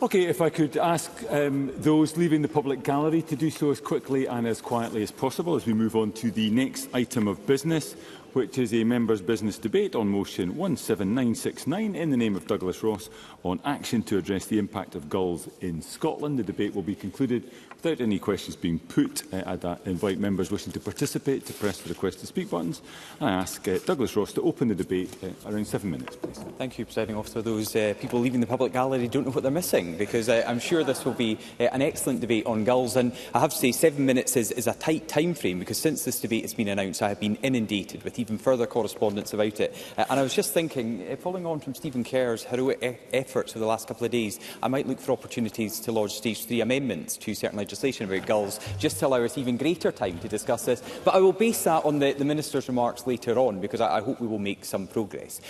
Okay, if I could ask those leaving the public gallery to do so as quickly and as quietly as possible as we move on to the next item of business, which is a members' business debate on motion 17969 in the name of Douglas Ross on action to address the impact of gulls in Scotland. The debate will be concluded without any questions being put. I invite members wishing to participate to press the request to speak buttons. I ask Douglas Ross to open the debate around 7 minutes, please. Thank you, Presiding Officer. Those people leaving the public gallery don't know what they're missing, because I'm sure this will be an excellent debate on gulls. And I have to say 7 minutes is a tight time frame, because since this debate has been announced, I have been inundated with even further correspondence about it. And I was just thinking, following on from Stephen Kerr's heroic efforts over the last couple of days, I might look for opportunities to lodge Stage 3 amendments to certain legislation about gulls, just to allow us even greater time to discuss this. But I will base that on the Minister's remarks later on, because I hope we will make some progress.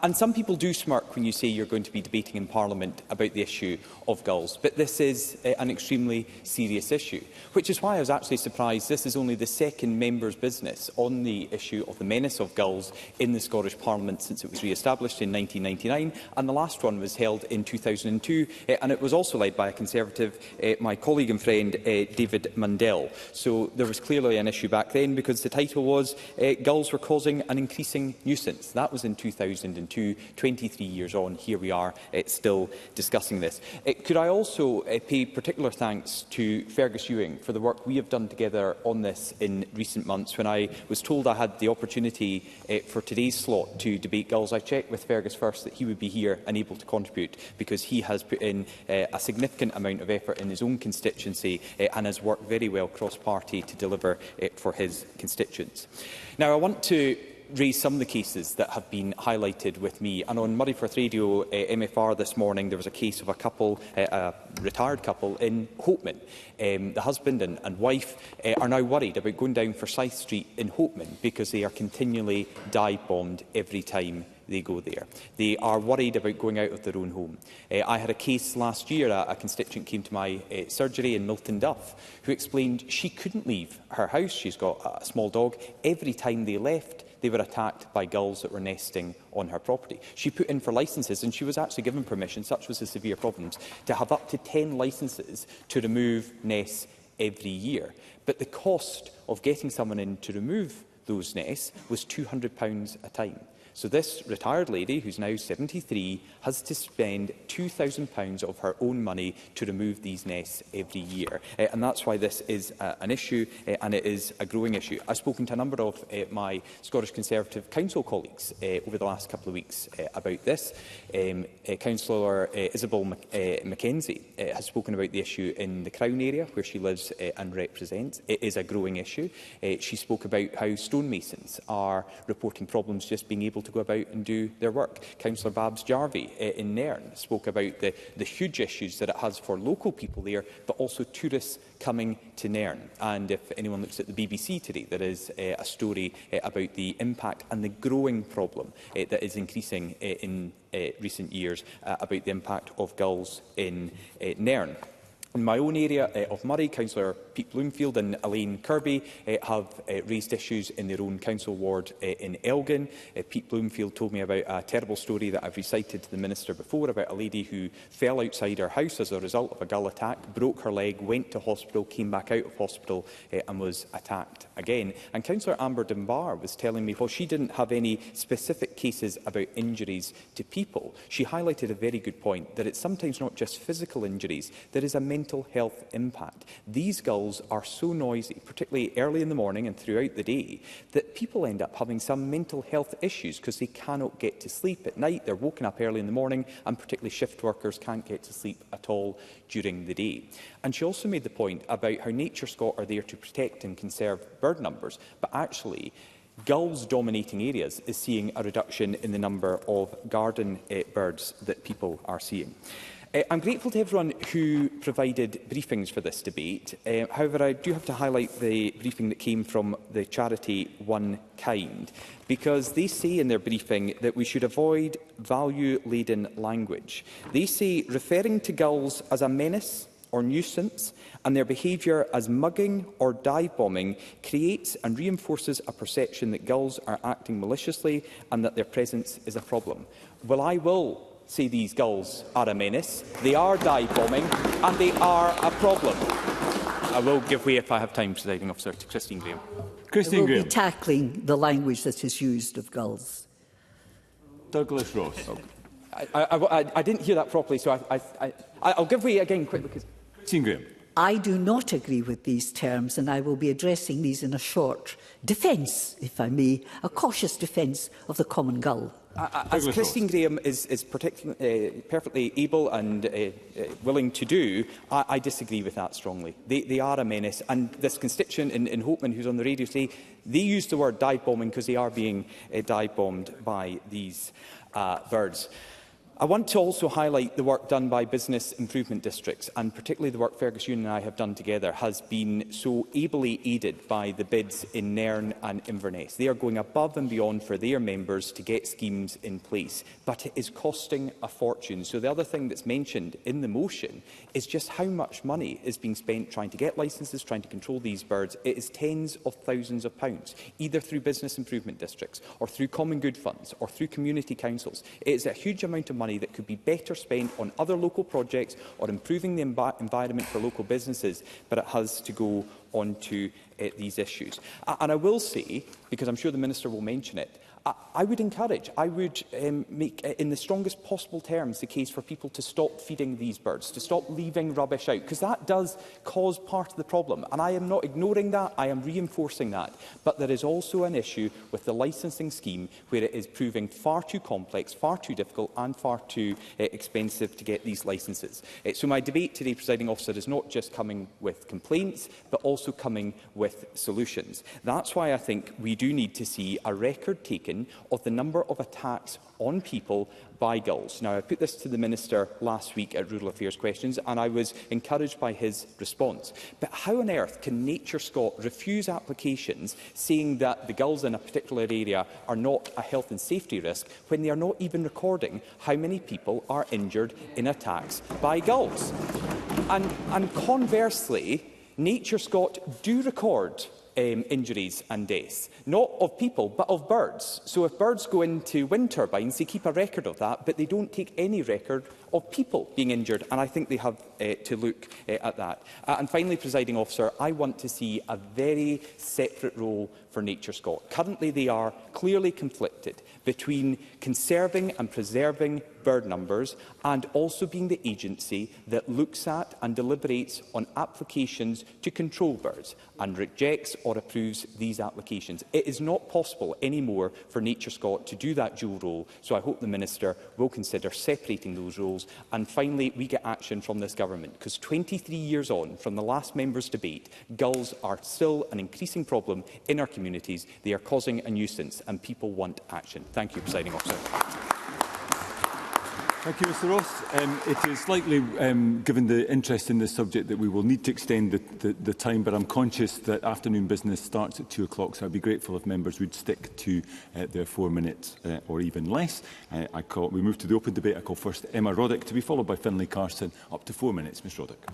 And some people do smirk when you say you're going to be debating in Parliament about the issue of gulls, but this is an extremely serious issue, which is why I was actually surprised this is only the second member's business on the issue of the menace of gulls in the Scottish Parliament since it was re-established in 1999, and the last one was held in 2002, and it was also led by a Conservative, my colleague and friend David Mundell. So there was clearly an issue back then, because the title was Gulls Were Causing an Increasing Nuisance. That was in 2002. 23 years on, here we are still discussing this. Could I also pay particular thanks to Fergus Ewing for the work we have done together on this in recent months. When I was told I had the opportunity for today's slot to debate gulls, I checked with Fergus first that he would be here and able to contribute, because he has put in a significant amount of effort in his own constituency and has worked very well cross-party to deliver for his constituents. Now, I want to raise some of the cases that have been highlighted with me. And on Murrayforth Radio MFR this morning, there was a case of a couple, a retired couple in Hopeman. The husband and wife are now worried about going down Forsyth Street in Hopeman, because they are continually dive-bombed every time they go there. They are worried about going out of their own home. I had a case last year. A constituent came to my surgery in Milton Duff, who explained she couldn't leave her house. She's got a small dog. Every time they left, they were attacked by gulls that were nesting on her property. She put in for licences, and she was actually given permission, such was the severe problems, to have up to 10 licences to remove nests every year. But the cost of getting someone in to remove those nests was £200 a time. So this retired lady, who's now 73, has to spend £2,000 of her own money to remove these nests every year. And that's why this is an issue, and it is a growing issue. I've spoken to a number of my Scottish Conservative council colleagues over the last couple of weeks about this. Councillor Isabel Mackenzie has spoken about the issue in the Crown area, where she lives and represents. It is a growing issue. She spoke about how stonemasons are reporting problems just being able to go about and do their work. Councillor Babs Jarvie in Nairn spoke about the huge issues that it has for local people there, but also tourists coming to Nairn. And if anyone looks at the BBC today, there is a story about the impact and the growing problem that is increasing in recent years about the impact of gulls in Nairn. In my own area of Murray, Councillor Pete Bloomfield and Elaine Kirby have raised issues in their own council ward in Elgin. Pete Bloomfield told me about a terrible story that I've recited to the Minister before, about a lady who fell outside her house as a result of a gull attack, broke her leg, went to hospital, came back out of hospital and was attacked again. And Councillor Amber Dunbar was telling me, while she didn't have any specific cases about injuries to people, she highlighted a very good point, that it's sometimes not just physical injuries, there is a mental health impact. These gulls are so noisy, particularly early in the morning and throughout the day, that people end up having some mental health issues because they cannot get to sleep at night. They're woken up early in the morning, and particularly shift workers can't get to sleep at all during the day. And she also made the point about how Nature Scot are there to protect and conserve bird numbers, but actually gulls dominating areas is seeing a reduction in the number of garden birds that people are seeing. I'm grateful to everyone who provided briefings for this debate. However, I do have to highlight the briefing that came from the charity One Kind, because they say in their briefing that we should avoid value-laden language. They say referring to gulls as a menace or nuisance and their behaviour as mugging or dive-bombing creates and reinforces a perception that gulls are acting maliciously and that their presence is a problem. Well, I will say these gulls are a menace. They are dive bombing and they are a problem. I will give way, if I have time, Presiding Officer, to Christine Graham. I will be tackling the language that is used of gulls. Douglas Ross. I didn't hear that properly, so I'll give way again quickly. Christine Graham. I do not agree with these terms, and I will be addressing these in a short defence, if I may, a cautious defence of the common gull. As Christine Graham is perfectly able and willing to do, I disagree with that strongly. They are a menace, and this constituent in Hopeman, who's on the radio today, they use the word dive bombing because they are being dive bombed by these birds. I want to also highlight the work done by business improvement districts, and particularly the work Fergus Ewing and I have done together has been so ably aided by the bids in Nairn and Inverness. They are going above and beyond for their members to get schemes in place, but it is costing a fortune. So the other thing that's mentioned in the motion is just how much money is being spent trying to get licences, trying to control these birds. It is tens of thousands of pounds, either through business improvement districts or through common good funds or through community councils. It is a huge amount of money that could be better spent on other local projects or improving the environment for local businesses, but it has to go on to these issues. And I will say, because I'm sure the Minister will mention it, I would encourage, I would make, in the strongest possible terms, the case for people to stop feeding these birds, to stop leaving rubbish out, because that does cause part of the problem. And I am not ignoring that, I am reinforcing that. But there is also an issue with the licensing scheme where it is proving far too complex, far too difficult and far too expensive to get these licences. So my debate today, Presiding Officer, is not just coming with complaints, but also coming with solutions. That's why I think we do need to see a record taken of the number of attacks on people by gulls. Now, I put this to the Minister last week at Rural Affairs Questions, and I was encouraged by his response. But how on earth can Nature Scot refuse applications saying that the gulls in a particular area are not a health and safety risk when they are not even recording how many people are injured in attacks by gulls? And conversely, Nature Scot do record injuries and deaths, not of people but of birds. So if birds go into wind turbines, they keep a record of that, but they don't take any record of people being injured, and I think they have to look at that. And finally, Presiding Officer, I want to see a very separate role for Nature Scot. Currently, they are clearly conflicted between conserving and preserving bird numbers and also being the agency that looks at and deliberates on applications to control birds and rejects or approves these applications. It is not possible anymore for Nature Scot to do that dual role, so I hope the Minister will consider separating those roles. And finally, we get action from this government, because 23 years on from the last members' debate, gulls are still an increasing problem in our communities. They are causing a nuisance and people want action. Thank you, Presiding Officer. Thank you, Mr Ross. It is slightly, given the interest in this subject, that we will need to extend the time, but I'm conscious that afternoon business starts at 2 o'clock, so I'd be grateful if members would stick to their 4 minutes or even less. We move to the open debate. I call first Emma Roddick, to be followed by Finlay Carson. Up to 4 minutes, Ms Roddick.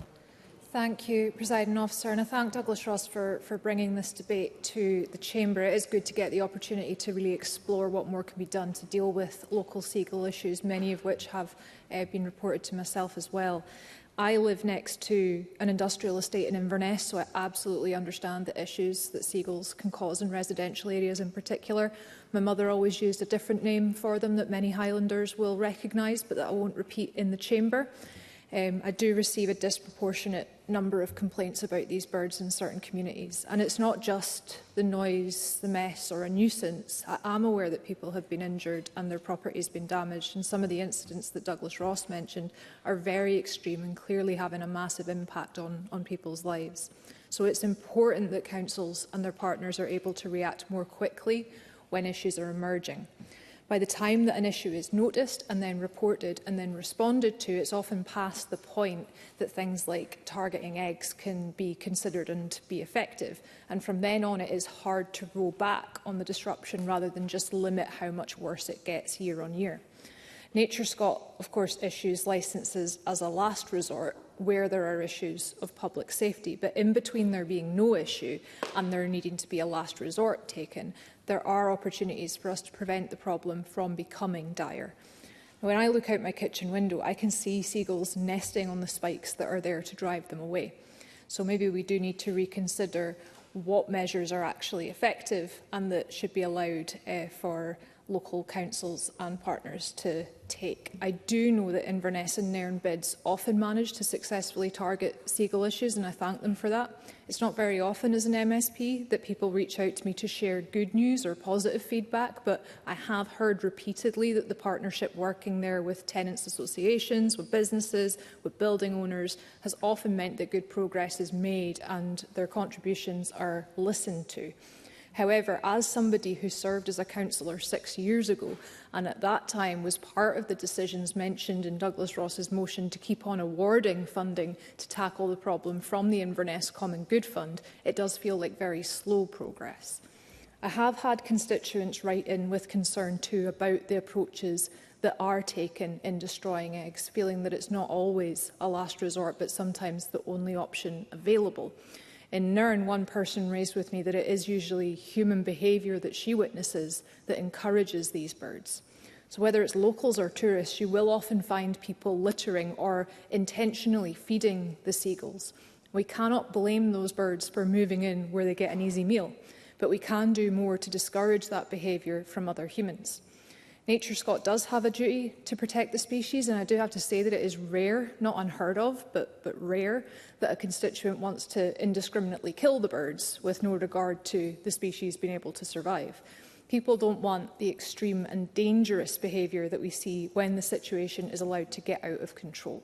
Thank you, Presiding Officer, and I thank Douglas Ross for bringing this debate to the Chamber. It is good to get the opportunity to really explore what more can be done to deal with local seagull issues, many of which have been reported to myself as well. I live next to an industrial estate in Inverness, so I absolutely understand the issues that seagulls can cause in residential areas in particular. My mother always used a different name for them that many Highlanders will recognise, but that I won't repeat in the Chamber. I do receive a disproportionate number of complaints about these birds in certain communities. And it's not just the noise, the mess or a nuisance. I am aware that people have been injured and their property has been damaged. And some of the incidents that Douglas Ross mentioned are very extreme and clearly having a massive impact on people's lives. So it's important that councils and their partners are able to react more quickly when issues are emerging. By the time that an issue is noticed and then reported and then responded to, it's often past the point that things like targeting eggs can be considered and be effective. And from then on, it is hard to roll back on the disruption rather than just limit how much worse it gets year on year. Nature Scot, of course, issues licences as a last resort where there are issues of public safety. But in between there being no issue and there needing to be a last resort taken, there are opportunities for us to prevent the problem from becoming dire. When I look out my kitchen window, I can see seagulls nesting on the spikes that are there to drive them away. So maybe we do need to reconsider what measures are actually effective and that should be allowed for local councils and partners to take. I do know that Inverness and Nairn bids often manage to successfully target seagull issues, and I thank them for that. It's not very often as an MSP that people reach out to me to share good news or positive feedback, but I have heard repeatedly that the partnership working there with tenants associations, with businesses, with building owners has often meant that good progress is made and their contributions are listened to. However, as somebody who served as a councillor 6 years ago, and at that time was part of the decisions mentioned in Douglas Ross's motion to keep on awarding funding to tackle the problem from the Inverness Common Good Fund, it does feel like very slow progress. I have had constituents write in with concern too about the approaches that are taken in destroying eggs, feeling that it's not always a last resort, but sometimes the only option available. In Nairn, one person raised with me that it is usually human behaviour that she witnesses that encourages these birds. So whether it's locals or tourists, you will often find people littering or intentionally feeding the seagulls. We cannot blame those birds for moving in where they get an easy meal, but we can do more to discourage that behaviour from other humans. Nature Scott does have a duty to protect the species, and I do have to say that it is rare, not unheard of, but rare, that a constituent wants to indiscriminately kill the birds with no regard to the species being able to survive. People don't want the extreme and dangerous behaviour that we see when the situation is allowed to get out of control.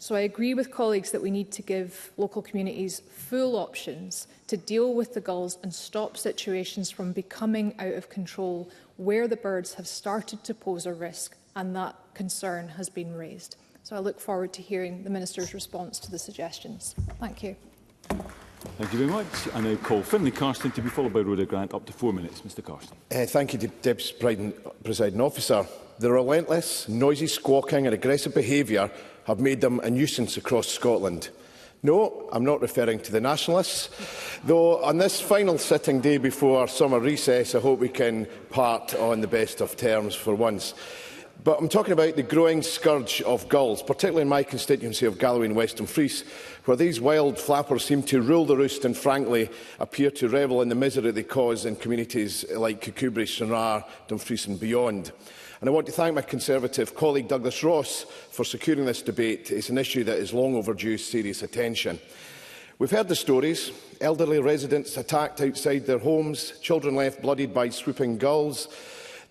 So I agree with colleagues that we need to give local communities full options to deal with the gulls and stop situations from becoming out of control where the birds have started to pose a risk and that concern has been raised. So I look forward to hearing the Minister's response to the suggestions. Thank you. Thank you very much. I now call Finlay Carston to be followed by Rhoda Grant. Up to 4 minutes. Mr Carston. Thank you, Deputy Presiding Officer. The relentless, noisy squawking and aggressive behaviour have made them a nuisance across Scotland. No, I'm not referring to the Nationalists, though on this final sitting day before summer recess, I hope we can part on the best of terms for once. But I'm talking about the growing scourge of gulls, particularly in my constituency of Galloway and West Dumfries, where these wild flappers seem to rule the roost and frankly appear to revel in the misery they cause in communities like Kirkcudbright, Stranraer, Dumfries and beyond. And I want to thank my Conservative colleague Douglas Ross for securing this debate. It's an issue that is long overdue serious attention. We've heard the stories: elderly residents attacked outside their homes, children left bloodied by swooping gulls.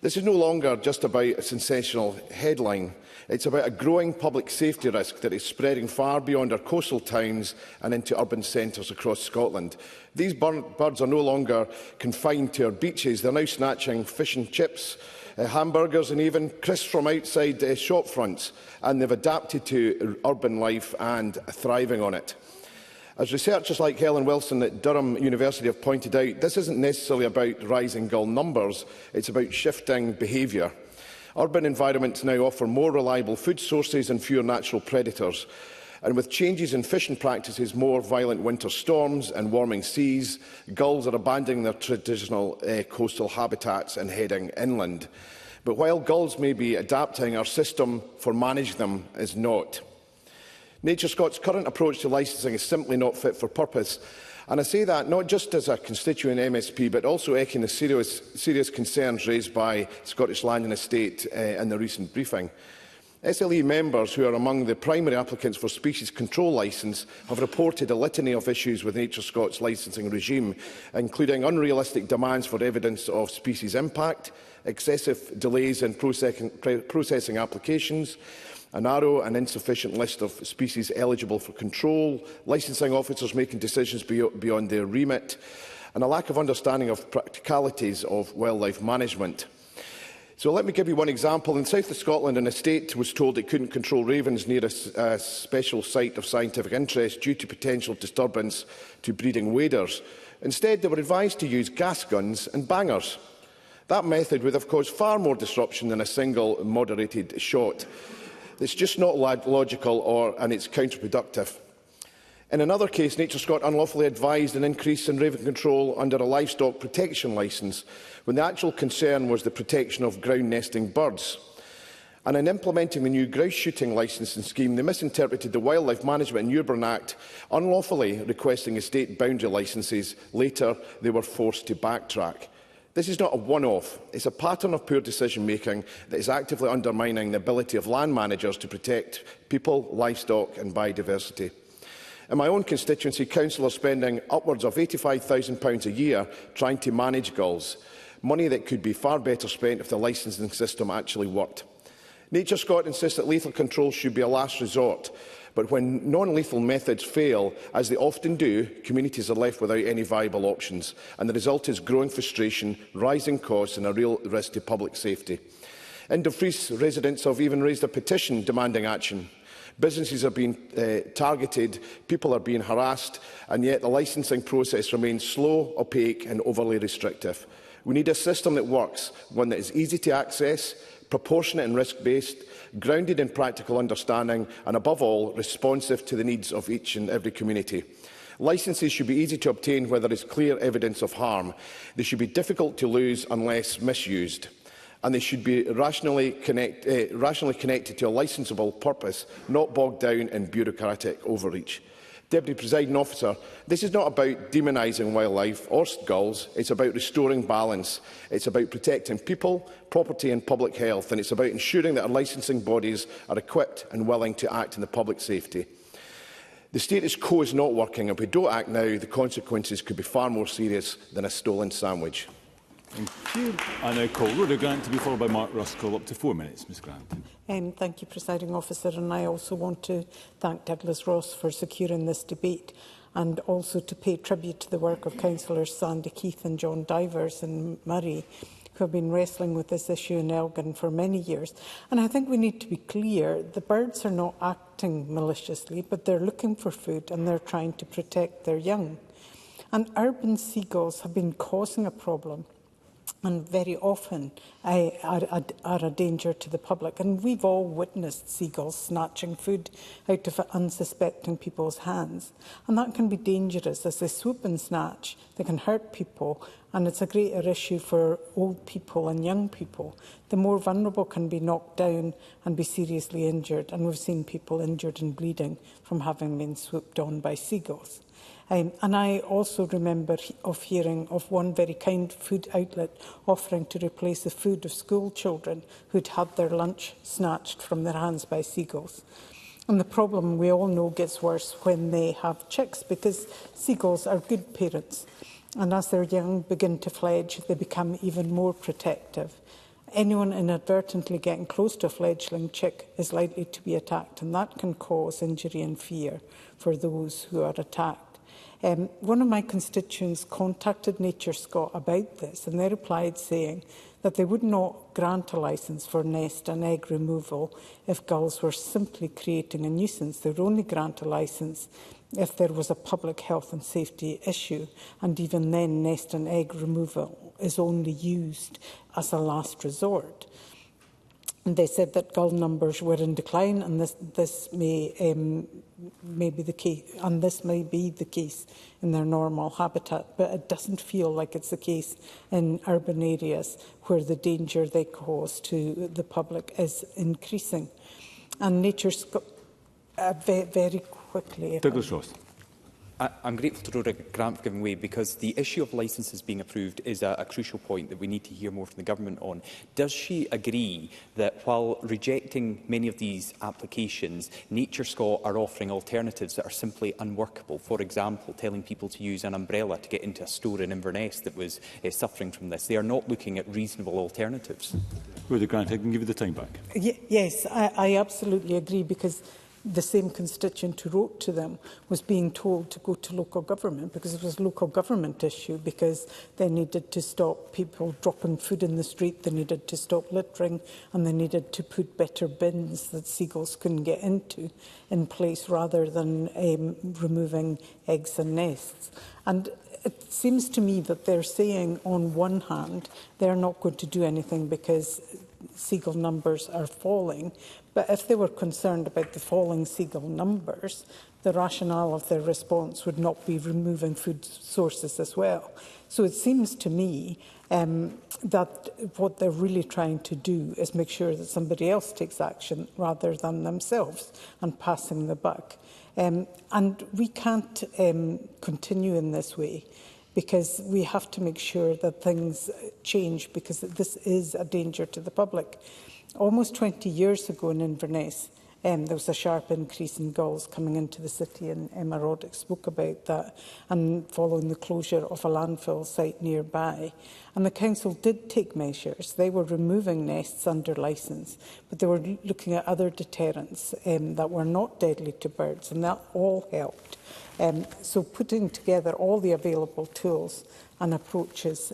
This is no longer just about a sensational headline. It's about a growing public safety risk that is spreading far beyond our coastal towns and into urban centres across Scotland. These birds are no longer confined to our beaches. They're now snatching fish and chips, hamburgers and even crisps from outside shop fronts, and they've adapted to urban life and are thriving on it. As researchers like Helen Wilson at Durham University have pointed out, this isn't necessarily about rising gull numbers, it's about shifting behaviour. Urban environments now offer more reliable food sources and fewer natural predators. And with changes in fishing practices, more violent winter storms and warming seas, gulls are abandoning their traditional coastal habitats and heading inland. But while gulls may be adapting, our system for managing them is not. Nature Scott's current approach to licensing is simply not fit for purpose. And I say that not just as a constituent MSP, but also echoing the serious concerns raised by Scottish Land and Estate in the recent briefing. SLE members, who are among the primary applicants for species control licence, have reported a litany of issues with Nature Scott's licensing regime, including unrealistic demands for evidence of species impact, excessive delays in processing applications, a narrow and insufficient list of species eligible for control, licensing officers making decisions beyond their remit, and a lack of understanding of practicalities of wildlife management. So let me give you one example. In south of Scotland, an estate was told it couldn't control ravens near a special site of scientific interest due to potential disturbance to breeding waders. Instead, they were advised to use gas guns and bangers. That method would have caused far more disruption than a single moderated shot. It's just not logical and it's counterproductive. In another case, Nature Scott unlawfully advised an increase in raven control under a livestock protection licence, when the actual concern was the protection of ground nesting birds. And in implementing the new grouse shooting licensing scheme, they misinterpreted the Wildlife Management and Urban Act, unlawfully requesting estate boundary licences. Later, they were forced to backtrack. This is not a one-off. It's a pattern of poor decision-making that is actively undermining the ability of land managers to protect people, livestock and biodiversity. In my own constituency, councillors spending upwards of £85,000 a year trying to manage gulls, money that could be far better spent if the licensing system actually worked. Nature Scotland insists that lethal control should be a last resort, but when non-lethal methods fail, as they often do, communities are left without any viable options, and the result is growing frustration, rising costs and a real risk to public safety. In Dumfries, residents have even raised a petition demanding action. Businesses are being targeted, people are being harassed, and yet the licensing process remains slow, opaque and overly restrictive. We need a system that works, one that is easy to access, proportionate and risk-based, grounded in practical understanding and, above all, responsive to the needs of each and every community. Licences should be easy to obtain where there is clear evidence of harm. They should be difficult to lose unless misused. And they should be rationally connected to a licensable purpose, not bogged down in bureaucratic overreach. Deputy Presiding Officer, this is not about demonising wildlife or gulls. It's about restoring balance. It's about protecting people, property and public health, and it's about ensuring that our licensing bodies are equipped and willing to act in the public safety. The status quo is not working, and if we don't act now, the consequences could be far more serious than a stolen sandwich. Thank you. I now call Rhoda Grant to be followed by Mark Ruskell. Up to 4 minutes, Ms Grant. Thank you, Presiding Officer, and I also want to thank Douglas Ross for securing this debate and also to pay tribute to the work of Councillors Sandy Keith and John Divers in Murray, who have been wrestling with this issue in Elgin for many years. And I think we need to be clear, the birds are not acting maliciously, but they're looking for food and they're trying to protect their young. And urban seagulls have been causing a problem and very often are a danger to the public. And we've all witnessed seagulls snatching food out of unsuspecting people's hands. And that can be dangerous. As they swoop and snatch, they can hurt people, and it's a greater issue for old people and young people. The more vulnerable can be knocked down and be seriously injured, and we've seen people injured and bleeding from having been swooped on by seagulls. And I also remember hearing of one very kind food outlet offering to replace the food of school children who'd had their lunch snatched from their hands by seagulls. And the problem, we all know, gets worse when they have chicks, because seagulls are good parents. And as their young begin to fledge, they become even more protective. Anyone inadvertently getting close to a fledgling chick is likely to be attacked, and that can cause injury and fear for those who are attacked. One of my constituents contacted Nature Scot about this, and they replied saying that they would not grant a licence for nest and egg removal if gulls were simply creating a nuisance. They would only grant a licence if there was a public health and safety issue, and even then nest and egg removal is only used as a last resort. And they said that gull numbers were in decline, and this may be the case, and this may be the case in their normal habitat, but it doesn't feel like it's the case in urban areas where the danger they cause to the public is increasing. And Nature Scot, very quickly. Douglas Ross. I'm grateful to Rhoda Grant for giving way, because the issue of licences being approved is a crucial point that we need to hear more from the Government on. Does she agree that while rejecting many of these applications, Nature Scot are offering alternatives that are simply unworkable? For example, telling people to use an umbrella to get into a store in Inverness that was suffering from this. They are not looking at reasonable alternatives. Rhoda Grant, I can give you the time back. Yes, I absolutely agree, because the same constituent who wrote to them was being told to go to local government because it was a local government issue, because they needed to stop people dropping food in the street, they needed to stop littering, and they needed to put better bins that seagulls couldn't get into in place, rather than removing eggs and nests. And it seems to me that they're saying, on one hand, they're not going to do anything because seagull numbers are falling. But if they were concerned about the falling seagull numbers, the rationale of their response would not be removing food sources as well. So it seems to me that what they're really trying to do is make sure that somebody else takes action rather than themselves, and passing the buck. And we can't continue in this way, because we have to make sure that things change, because this is a danger to the public. Almost 20 years ago in Inverness, there was a sharp increase in gulls coming into the city, and Emma Roddick spoke about that, and following the closure of a landfill site nearby. And the council did take measures. They were removing nests under licence, but they were looking at other deterrents that were not deadly to birds, and that all helped. So putting together all the available tools and approaches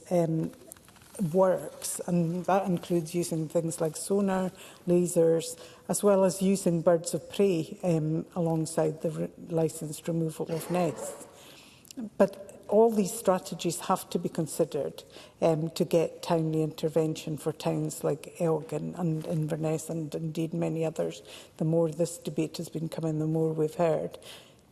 works, and that includes using things like sonar, lasers, as well as using birds of prey alongside the licensed removal of nests. But all these strategies have to be considered to get timely intervention for towns like Elgin and Inverness, and indeed many others. The more this debate has been coming, the more we've heard.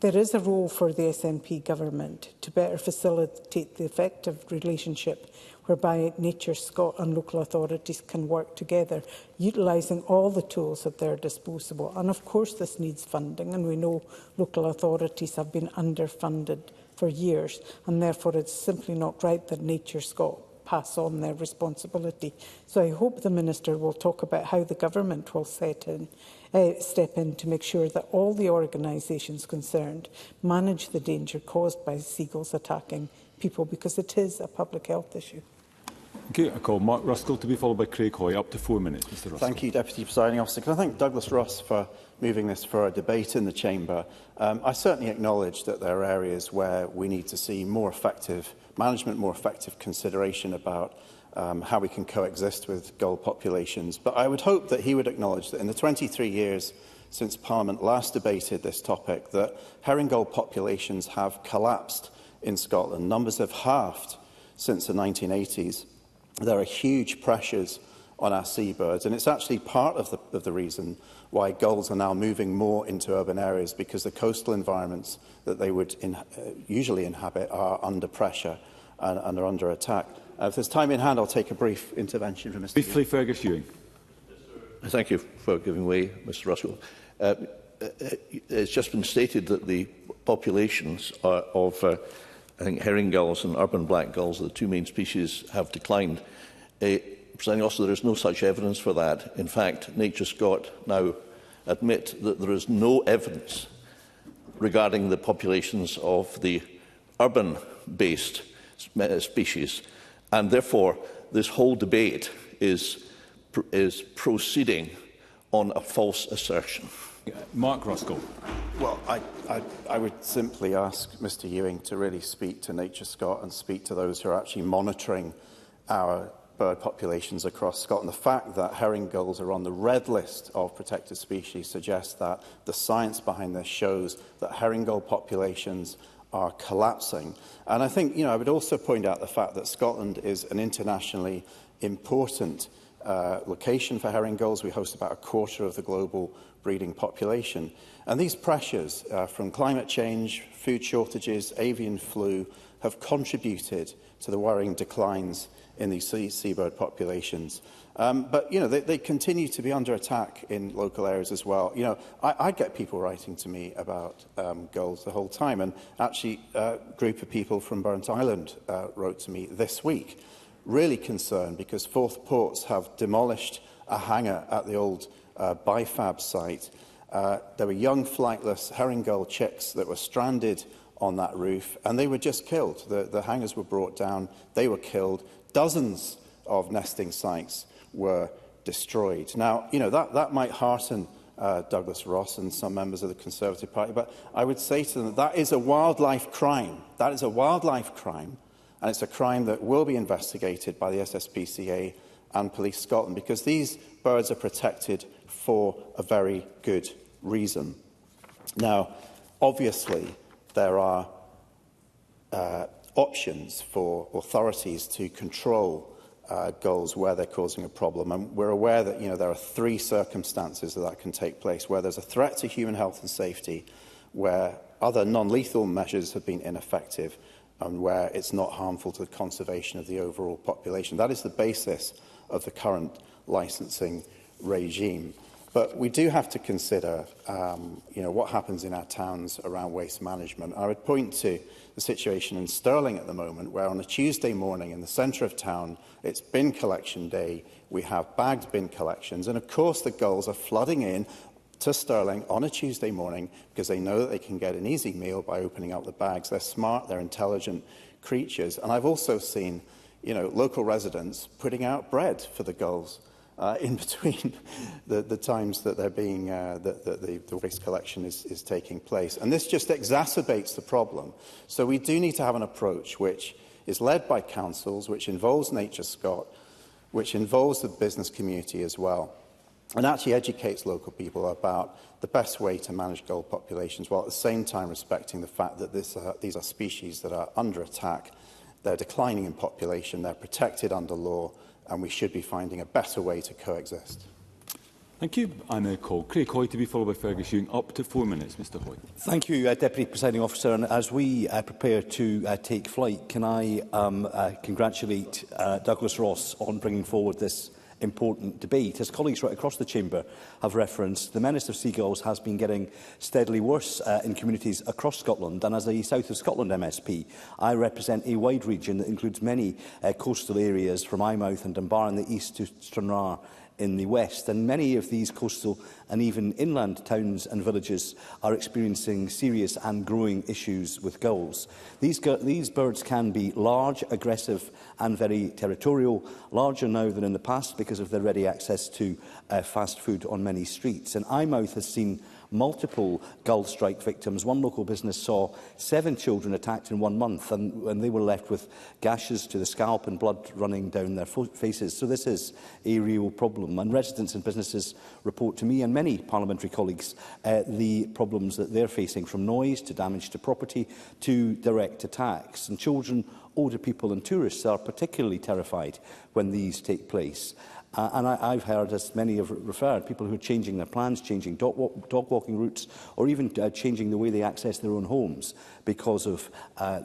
There is a role for the SNP government to better facilitate the effective relationship whereby Nature Scot and local authorities can work together, utilising all the tools at their disposal. And of course this needs funding, and we know local authorities have been underfunded for years, and therefore it's simply not right that Nature Scot pass on their responsibility. So I hope the Minister will talk about how the government will step in to make sure that all the organisations concerned manage the danger caused by seagulls attacking people, because it is a public health issue. Okay, I call Mark Ruskell to be followed by Craig Hoy. Up to 4 minutes, Mr Ruskell. Thank you, Deputy Presiding Officer. Can I thank Douglas Ross for moving this for a debate in the Chamber? I certainly acknowledge that there are areas where we need to see more effective management, more effective consideration about how we can coexist with gull populations. But I would hope that he would acknowledge that in the 23 years since Parliament last debated this topic, that herring gull populations have collapsed in Scotland. Numbers have halved since the 1980s. There are huge pressures on our seabirds, and it's actually part of the reason why gulls are now moving more into urban areas, because the coastal environments that they would usually inhabit are under pressure and are under attack. If there's time in hand, I'll take a brief intervention from Mr. Briefly, Fergus Ewing. Thank you for giving way, Mr Ruskell. It's just been stated that the populations of I think herring gulls and urban black gulls, the two main species, have declined. Presiding Officer, there is no such evidence for that. In fact, Nature Scot now admit that there is no evidence regarding the populations of the urban-based species, and therefore this whole debate is proceeding on a false assertion. Mark Ruskell. Well, I would simply ask Mr Ewing to really speak to Nature Scot and speak to those who are actually monitoring our bird populations across Scotland. The fact that herring gulls are on the red list of protected species suggests that the science behind this shows that herring gull populations are collapsing. And I think, I would also point out the fact that Scotland is an internationally important location for herring gulls. We host about a quarter of the global breeding population. And these pressures from climate change, food shortages, avian flu have contributed to the worrying declines in these seabird populations. But they continue to be under attack in local areas as well. I get people writing to me about gulls the whole time, and actually a group of people from Burnt Island wrote to me this week, really concerned because Forth Ports have demolished a hangar at the old Bifab site. There were young flightless herring gull chicks that were stranded on that roof, and they were just killed. The hangars were brought down, they were killed. Dozens of nesting sites were destroyed. Now, that might hearten Douglas Ross and some members of the Conservative Party, but I would say to them that is a wildlife crime. That is a wildlife crime, and it's a crime that will be investigated by the SSPCA and Police Scotland, because these birds are protected for a very good reason. Now, obviously, there are options for authorities to control gulls where they're causing a problem. And we're aware that there are 3 circumstances that can take place: where there's a threat to human health and safety, where other non-lethal measures have been ineffective, and where it's not harmful to the conservation of the overall population. That is the basis of the current licensing regime. But we do have to consider what happens in our towns around waste management. I would point to the situation in Stirling at the moment, where on a Tuesday morning in the centre of town, it's bin collection day. We have bagged bin collections, and of course the gulls are flooding in to Stirling on a Tuesday morning because they know that they can get an easy meal by opening up the bags. They're smart, they're intelligent creatures. And I've also seen, local residents putting out bread for the gulls in between the times that they're being that the waste collection is taking place. And this just exacerbates the problem. So we do need to have an approach which is led by councils, which involves Nature Scott, which involves the business community as well, and actually educates local people about the best way to manage gull populations, while at the same time respecting the fact that these are species that are under attack. They're declining in population, they're protected under law, and we should be finding a better way to coexist. Thank you. I now call Craig Hoy to be followed by Fergus Ewing. Up to 4 minutes, Mr Hoy. Thank you, Deputy Presiding Officer. And as we prepare to take flight, can I congratulate Douglas Ross on bringing forward this important debate. As colleagues right across the chamber have referenced, the menace of seagulls has been getting steadily worse in communities across Scotland, and as a South of Scotland MSP, I represent a wide region that includes many coastal areas from Eyemouth and Dunbar in the east to Stranraer in the west, and many of these coastal and even inland towns and villages are experiencing serious and growing issues with gulls. These birds can be large, aggressive and very territorial, larger now than in the past because of their ready access to fast food on many streets. And Eyemouth has seen multiple gull strike victims. One local business saw 7 children attacked in 1 month, and they were left with gashes to the scalp and blood running down their faces. So this is a real problem. And residents and businesses report to me and many parliamentary colleagues the problems that they're facing, from noise to damage to property to direct attacks. And children, older people and tourists are particularly terrified when these take place. And I've heard, as many have referred, people who are changing their plans, changing dog walking routes, or even changing the way they access their own homes because of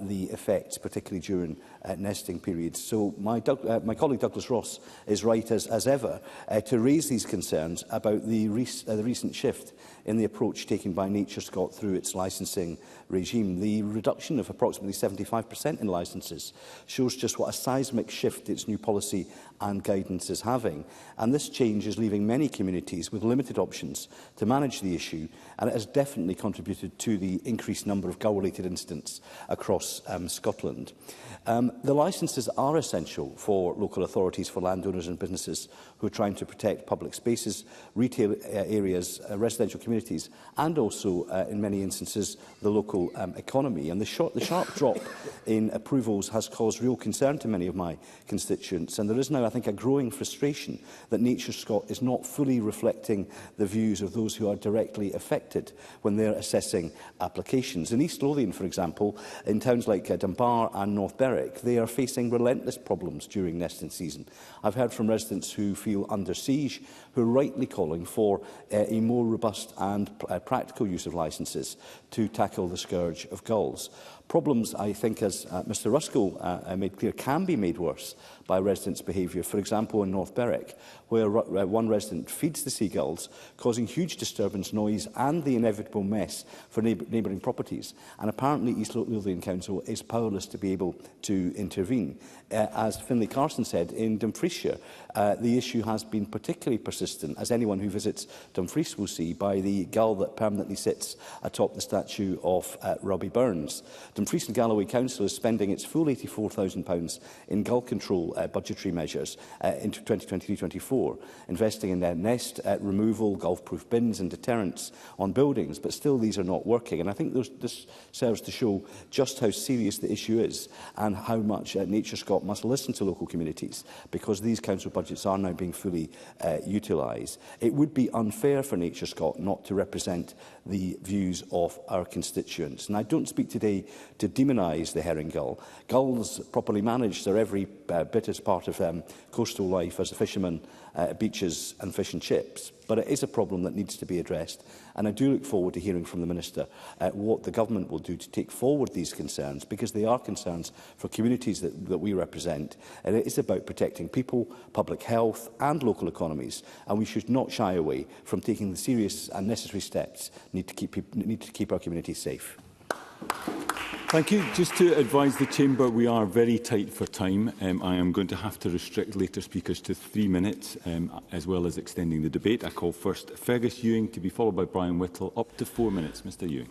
the effects, particularly during nesting periods. So my colleague Douglas Ross is right as ever to raise these concerns about the recent shift in the approach taken by Nature Scott through its licensing regime. The reduction of approximately 75% in licences shows just what a seismic shift its new policy and guidance is having. And this change is leaving many communities with limited options to manage the issue, and it has definitely contributed to the increased number of gull-related incidents across Scotland. The licences are essential for local authorities, for landowners and businesses who are trying to protect public spaces, retail areas, residential communities, and also, in many instances, the local economy. And the sharp drop in approvals has caused real concern to many of my constituents, and there is now, I think, a growing frustration that Nature Scott is not fully reflecting the views of those who are directly affected when they're assessing applications. In East Lothian, for example, in towns like Dunbar and North Berwick, they are facing relentless problems during nesting season. I've heard from residents who feel under siege, who are rightly calling for a more robust and practical use of licences to tackle the scourge of gulls. Problems, I think, as Mr Ruskell made clear, can be made worse by residents' behaviour. For example, in North Berwick, where one resident feeds the seagulls, causing huge disturbance, noise and the inevitable mess for neighbouring properties. And apparently East Lothian Council is powerless to be able to intervene. As Finlay Carson said, in Dumfriesshire, the issue has been particularly persistent, as anyone who visits Dumfries will see, by the gull that permanently sits atop the statue of Robbie Burns. Dumfries and Galloway Council is spending its full £84,000 in gull control budgetary measures in 2023-24, investing in nest removal, gull-proof bins and deterrents on buildings, but still these are not working. And I think this serves to show just how serious the issue is and how much Nature Scott must listen to local communities, because these council budgets are now being fully utilised. It would be unfair for Nature Scott not to represent the views of our constituents. And I don't speak today to demonise the herring gull. Gulls, properly managed, are every bit as part of coastal life as the fishermen, beaches and fish and chips. But it is a problem that needs to be addressed. And I do look forward to hearing from the Minister what the Government will do to take forward these concerns, because they are concerns for communities that we represent. And it is about protecting people, public health and local economies. And we should not shy away from taking the serious and necessary steps needed to keep our communities safe. Thank you. Just to advise the Chamber, we are very tight for time. I am going to have to restrict later speakers to 3 minutes, as well as extending the debate. I call first Fergus Ewing, to be followed by Brian Whittle. Up to 4 minutes, Mr Ewing.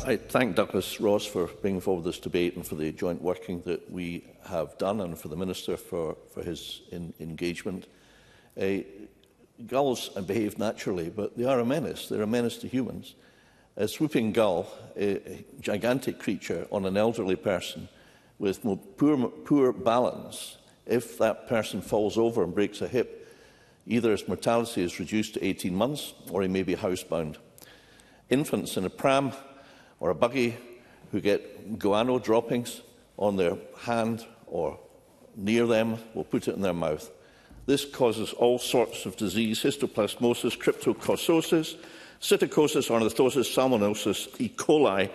I thank Douglas Ross for bringing forward this debate and for the joint working that we have done, and for the Minister for his engagement. Gulls behave naturally, but they are a menace. They're a menace to humans. A swooping gull, a gigantic creature on an elderly person with poor balance, if that person falls over and breaks a hip, either his mortality is reduced to 18 months or he may be housebound. Infants in a pram or a buggy who get guano droppings on their hand or near them will put it in their mouth. This causes all sorts of disease: histoplasmosis, cryptococcosis, psittacosis, ornithosis, salmonellosis, E. coli,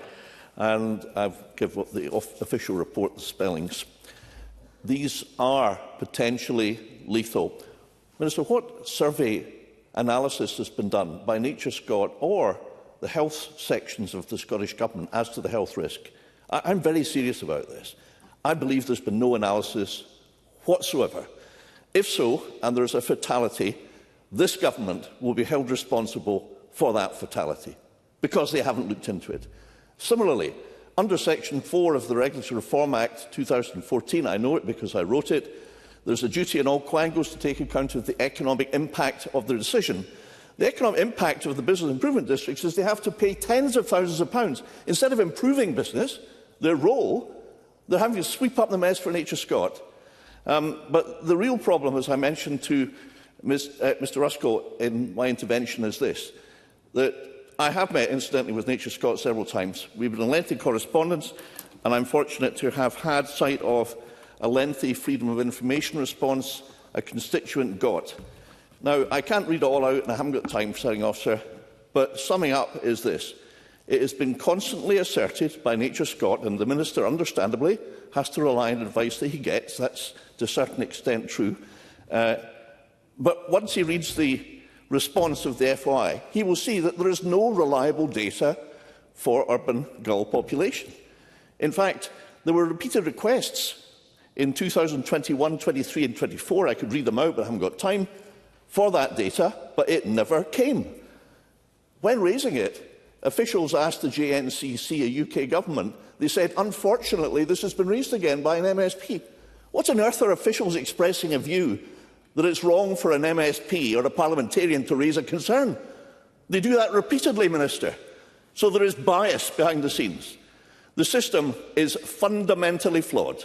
and I've given the official report the spellings. These are potentially lethal. Minister, what survey analysis has been done by Nature Scott or the health sections of the Scottish Government as to the health risk? I'm very serious about this. I believe there's been no analysis whatsoever. If so, and there is a fatality, this Government will be held responsible for that fatality, because they haven't looked into it. Similarly, under Section 4 of the Regulatory Reform Act 2014, I know it because I wrote it, there's a duty on all quangos to take account of the economic impact of their decision. The economic impact of the business improvement districts is they have to pay tens of thousands of pounds. Instead of improving business, their role, they're having to sweep up the mess for Nature Scott. But the real problem, as I mentioned to Mr Ruskell in my intervention, is this: that I have met, incidentally, with Nature Scott several times. We've been in lengthy correspondence, and I'm fortunate to have had sight of a lengthy Freedom of Information response a constituent got. Now, I can't read it all out, and I haven't got time, Presiding Officer, but summing up is this. It has been constantly asserted by Nature Scott, and the Minister, understandably, has to rely on advice that he gets. That's to a certain extent true. But once he reads the response of the FOI, he will see that there is no reliable data for urban gull population. In fact, there were repeated requests in 2021, 23 and 24, I could read them out but I haven't got time, for that data, but it never came. When raising it, officials asked the JNCC, a UK government, they said, unfortunately, this has been raised again by an MSP. What on earth are officials expressing a view that it's wrong for an MSP or a parliamentarian to raise a concern? They do that repeatedly, Minister. So there is bias behind the scenes. The system is fundamentally flawed.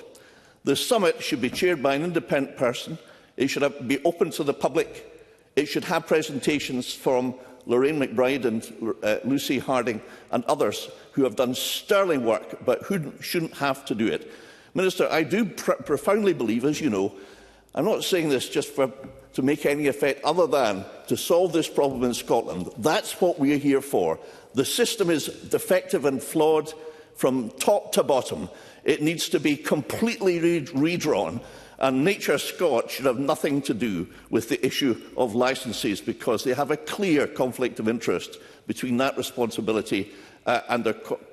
The summit should be chaired by an independent person. It should be open to the public. It should have presentations from Lorraine McBride and Lucy Harding and others who have done sterling work but who shouldn't have to do it. Minister, I do profoundly believe, as you know, I'm not saying this just to make any effect other than to solve this problem in Scotland. That's what we are here for. The system is defective and flawed from top to bottom. It needs to be completely redrawn, and Nature Scott should have nothing to do with the issue of licences, because they have a clear conflict of interest between that responsibility and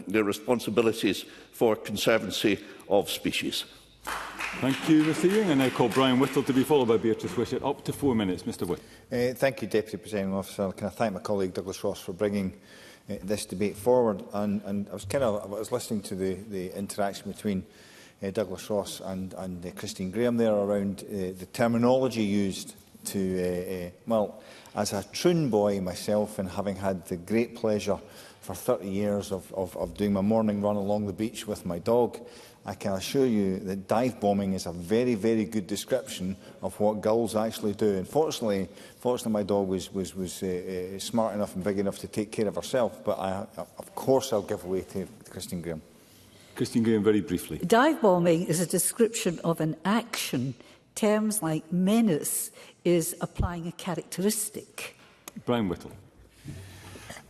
their responsibilities for conservancy of species. Thank you, Mr Ewing. I now call Brian Whittle to be followed by Beatrice Wishart. Up to 4 minutes, Mr Whittle. Thank you, Deputy Presiding Officer. Can I thank my colleague Douglas Ross for bringing this debate forward? And I was listening to the interaction between Douglas Ross and Christine Graham there around the terminology used to, well, as a troon boy myself, and having had the great pleasure for 30 years of doing my morning run along the beach with my dog, I can assure you that dive bombing is a very, very good description of what gulls actually do. And fortunately my dog was smart enough and big enough to take care of herself, but of course I'll give way to Christine Graham. Christine Graham, very briefly. Dive bombing is a description of an action. Terms like menace is applying a characteristic. Brian Whittle.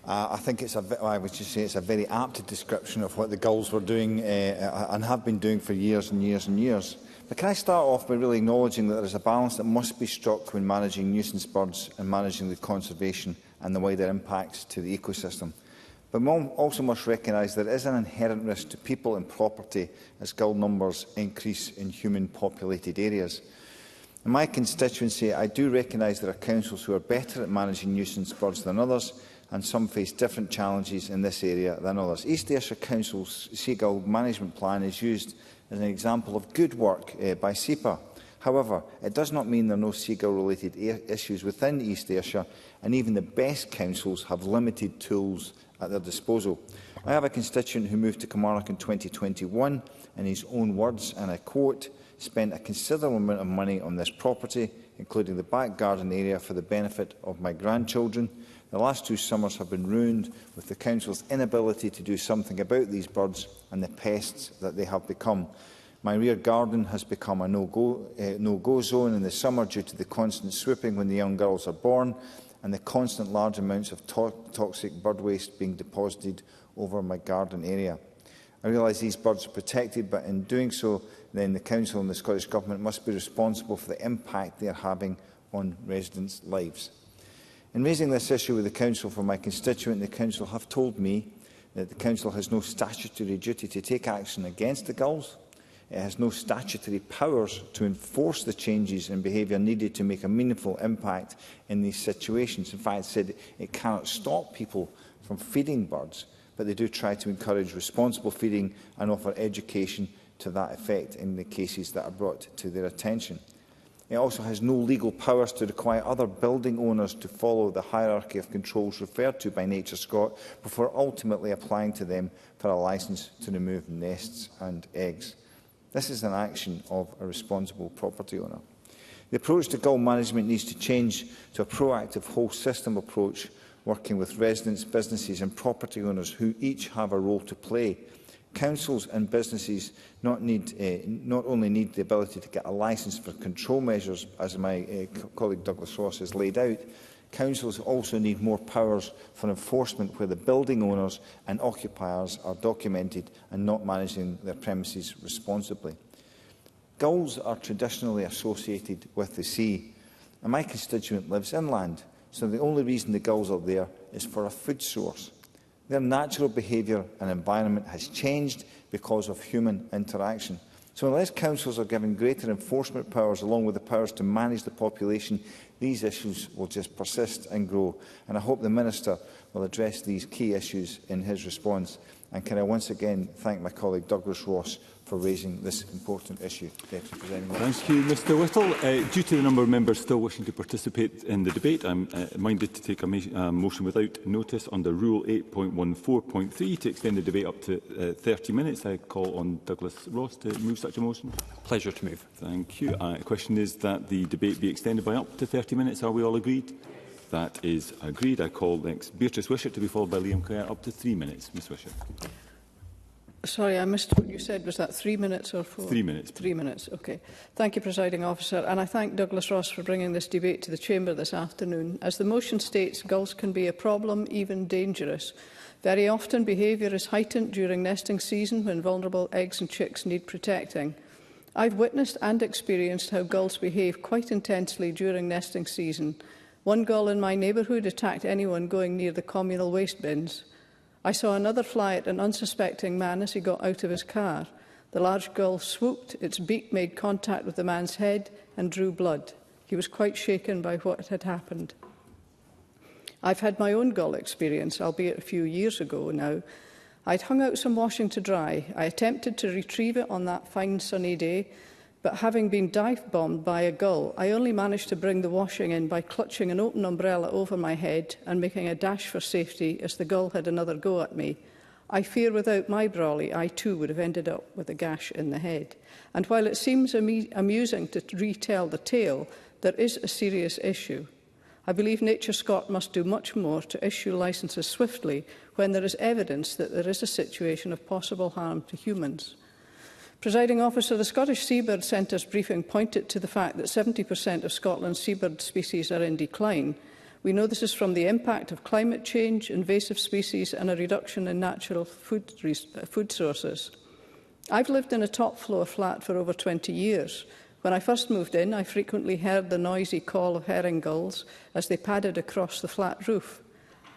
I think I would just say it's a very apt description of what the Gulls were doing and have been doing for years and years and years. But can I start off by really acknowledging that there is a balance that must be struck when managing nuisance birds and managing the conservation and the wider impacts to the ecosystem. But we also must recognise there is an inherent risk to people and property as gull numbers increase in human-populated areas. In my constituency, I do recognise there are councils who are better at managing nuisance birds than others, and some face different challenges in this area than others. East Ayrshire Council's Seagull Management Plan is used as an example of good work by SEPA. However, it does not mean there are no seagull-related issues within East Ayrshire, and even the best councils have limited tools at their disposal. I have a constituent who moved to Kilmarnock in 2021, in his own words, and I quote, "spent a considerable amount of money on this property, including the back garden area for the benefit of my grandchildren. The last 2 summers have been ruined with the council's inability to do something about these birds and the pests that they have become. My rear garden has become a no-go zone in the summer due to the constant swooping when the young girls are born and the constant large amounts of toxic bird waste being deposited over my garden area. I realise these birds are protected, but in doing so, then the Council and the Scottish Government must be responsible for the impact they are having on residents' lives." In raising this issue with the Council for my constituent, the Council have told me that the Council has no statutory duty to take action against the gulls. It has no statutory powers to enforce the changes in behaviour needed to make a meaningful impact in these situations. In fact, it said it cannot stop people from feeding birds, but they do try to encourage responsible feeding and offer education to that effect in the cases that are brought to their attention. It also has no legal powers to require other building owners to follow the hierarchy of controls referred to by Nature Scott before ultimately applying to them for a licence to remove nests and eggs. This is an action of a responsible property owner. The approach to gull management needs to change to a proactive whole-system approach, working with residents, businesses and property owners who each have a role to play. Councils and businesses not only need the ability to get a licence for control measures, as my colleague Douglas Ross has laid out, councils also need more powers for enforcement where the building owners and occupiers are documented and not managing their premises responsibly. Gulls are traditionally associated with the sea, and my constituent lives inland, so the only reason the gulls are there is for a food source. Their natural behaviour and environment has changed because of human interaction. So unless councils are given greater enforcement powers along with the powers to manage the population, these issues will just persist and grow. And I hope the Minister will address these key issues in his response. And can I once again thank my colleague Douglas Ross for raising this important issue. Deputy Presiding Officer. Thank you, Mr Whittle. Due to the number of members still wishing to participate in the debate, I'm minded to take a motion without notice under Rule 8.14.3 to extend the debate up to 30 minutes. I call on Douglas Ross to move such a motion. Pleasure to move. Thank you. The question is that the debate be extended by up to 30 minutes. Are we all agreed? That is agreed. I call next Beatrice Wishart to be followed by Liam Clare. Up to 3 minutes. Ms Wishart. Sorry, I missed what you said. Was that 3 minutes or 4? 3 minutes. 3 minutes, OK. Thank you, Presiding Officer. And I thank Douglas Ross for bringing this debate to the Chamber this afternoon. As the motion states, gulls can be a problem, even dangerous. Very often, behaviour is heightened during nesting season when vulnerable eggs and chicks need protecting. I've witnessed and experienced how gulls behave quite intensely during nesting season. One gull in my neighbourhood attacked anyone going near the communal waste bins. I saw another fly at an unsuspecting man as he got out of his car. The large gull swooped, its beak made contact with the man's head and drew blood. He was quite shaken by what had happened. I've had my own gull experience, albeit a few years ago now. I'd hung out some washing to dry. I attempted to retrieve it on that fine sunny day, but having been dive-bombed by a gull, I only managed to bring the washing in by clutching an open umbrella over my head and making a dash for safety as the gull had another go at me. I fear without my brolly, I too would have ended up with a gash in the head. And while it seems amusing to retell the tale, there is a serious issue. I believe Nature Scot must do much more to issue licences swiftly when there is evidence that there is a situation of possible harm to humans. Presiding Officer, the Scottish Seabird Centre's briefing pointed to the fact that 70% of Scotland's seabird species are in decline. We know this is from the impact of climate change, invasive species and a reduction in natural food sources. I've lived in a top-floor flat for over 20 years. When I first moved in, I frequently heard the noisy call of herring gulls as they padded across the flat roof.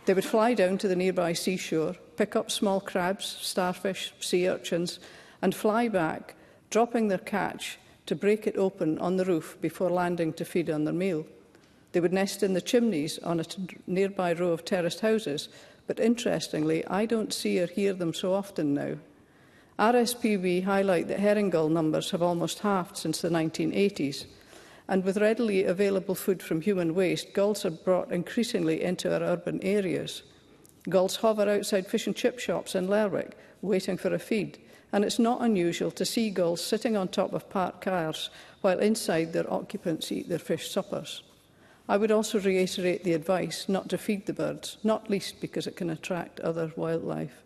They would fly down to the nearby seashore, pick up small crabs, starfish, sea urchins, and fly back, dropping their catch to break it open on the roof before landing to feed on their meal. They would nest in the chimneys on a nearby row of terraced houses, but interestingly, I don't see or hear them so often now. RSPB highlight that herring gull numbers have almost halved since the 1980s, and with readily available food from human waste, gulls are brought increasingly into our urban areas. Gulls hover outside fish and chip shops in Lerwick, waiting for a feed, and it's not unusual to see gulls sitting on top of parked cars while inside their occupants eat their fish suppers. I would also reiterate the advice not to feed the birds, not least because it can attract other wildlife.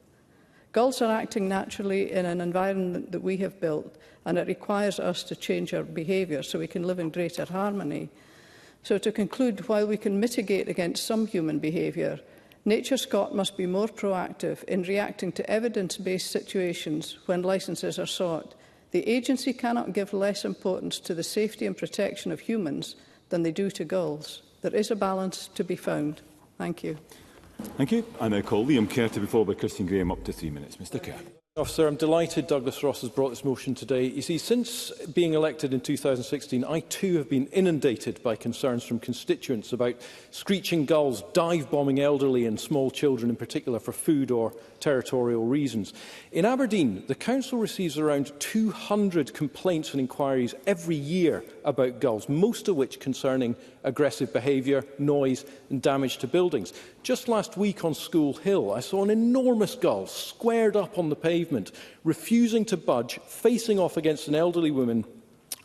Gulls are acting naturally in an environment that we have built, and it requires us to change our behaviour so we can live in greater harmony. So to conclude, while we can mitigate against some human behaviour, Nature Scot must be more proactive in reacting to evidence-based situations when licences are sought. The agency cannot give less importance to the safety and protection of humans than they do to gulls. There is a balance to be found. Thank you. Thank you. I now call Liam Kerr to be followed by Christine Graham, up to 3 minutes. Mr Kerr. Officer, I'm delighted Douglas Ross has brought this motion today. You see, since being elected in 2016, I too have been inundated by concerns from constituents about screeching gulls, dive-bombing elderly and small children in particular for food or territorial reasons. In Aberdeen, the council receives around 200 complaints and inquiries every year about gulls, most of which concerning aggressive behaviour, noise and damage to buildings. Just last week on School Hill, I saw an enormous gull squared up on the pavement, refusing to budge, facing off against an elderly woman,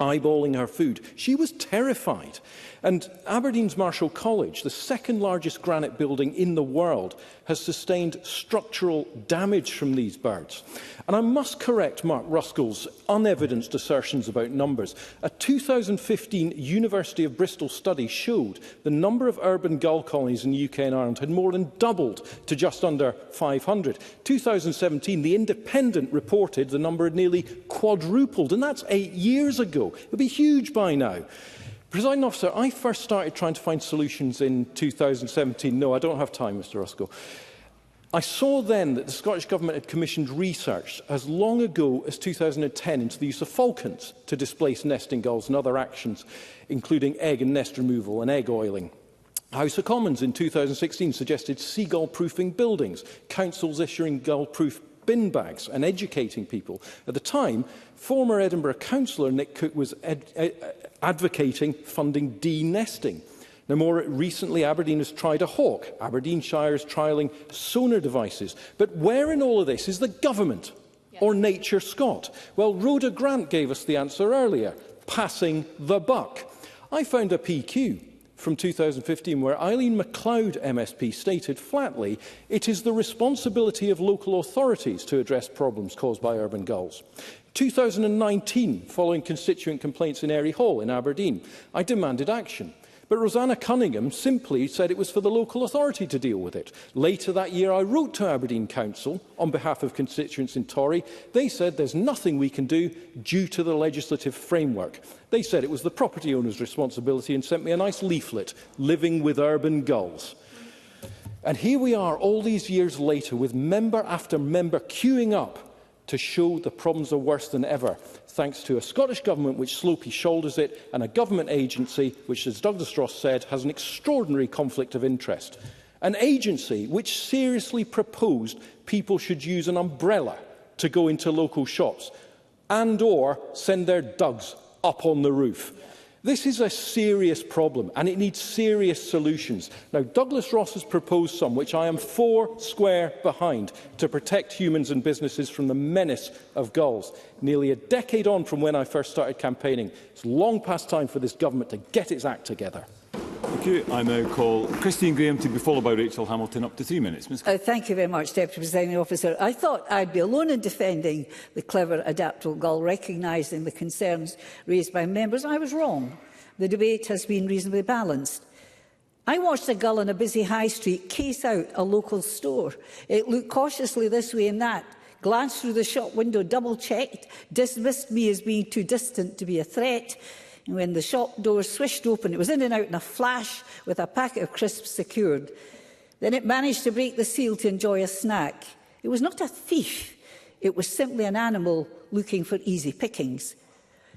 eyeballing her food. She was terrified. And Aberdeen's Marshall College, the second largest granite building in the world, has sustained structural damage from these birds. And I must correct Mark Ruskell's unevidenced assertions about numbers. A 2015 University of Bristol study showed the number of urban gull colonies in the UK and Ireland had more than doubled to just under 500. 2017, The Independent reported the number had nearly quadrupled, and that's 8 years ago. It would be huge by now. Presiding Officer, I first started trying to find solutions in 2017. No, I don't have time, Mr Ruskell. I saw then that the Scottish Government had commissioned research as long ago as 2010 into the use of falcons to displace nesting gulls and other actions, including egg and nest removal and egg oiling. House of Commons in 2016 suggested seagull-proofing buildings, councils issuing gull-proof bin bags and educating people. At the time, former Edinburgh councillor Nick Cook was advocating funding de-nesting. Now, more recently, Aberdeen has tried a hawk. Aberdeenshire is trialling sonar devices. But where in all of this is the government or Nature Scot? Well, Rhoda Grant gave us the answer earlier, passing the buck. I found a PQ from 2015 where Eileen MacLeod MSP stated flatly, it is the responsibility of local authorities to address problems caused by urban gulls. 2019, following constituent complaints in Airy Hall in Aberdeen, I demanded action. But Rosanna Cunningham simply said it was for the local authority to deal with it. Later that year, I wrote to Aberdeen Council on behalf of constituents in Tory. They said there's nothing we can do due to the legislative framework. They said it was the property owner's responsibility and sent me a nice leaflet, Living with Urban Gulls. And here we are all these years later with member after member queuing up to show the problems are worse than ever, thanks to a Scottish Government which slopey shoulders it and a government agency which, as Douglas Ross said, has an extraordinary conflict of interest. An agency which seriously proposed people should use an umbrella to go into local shops and or send their dugs up on the roof. This is a serious problem and it needs serious solutions. Now, Douglas Ross has proposed some which I am 4 square behind to protect humans and businesses from the menace of gulls. Nearly a decade on from when I first started campaigning, it's long past time for this government to get its act together. Thank you. I now call Christine Graham to be followed by Rachel Hamilton. Up to 3 minutes. Ms. Thank you very much, Deputy Presiding Officer. I thought I'd be alone in defending the clever adaptable gull, recognising the concerns raised by members. I was wrong. The debate has been reasonably balanced. I watched a gull on a busy high street case out a local store. It looked cautiously this way and that, glanced through the shop window, double-checked, dismissed me as being too distant to be a threat. And when the shop doors swished open, it was in and out in a flash with a packet of crisps secured. Then it managed to break the seal to enjoy a snack. It was not a thief. It was simply an animal looking for easy pickings.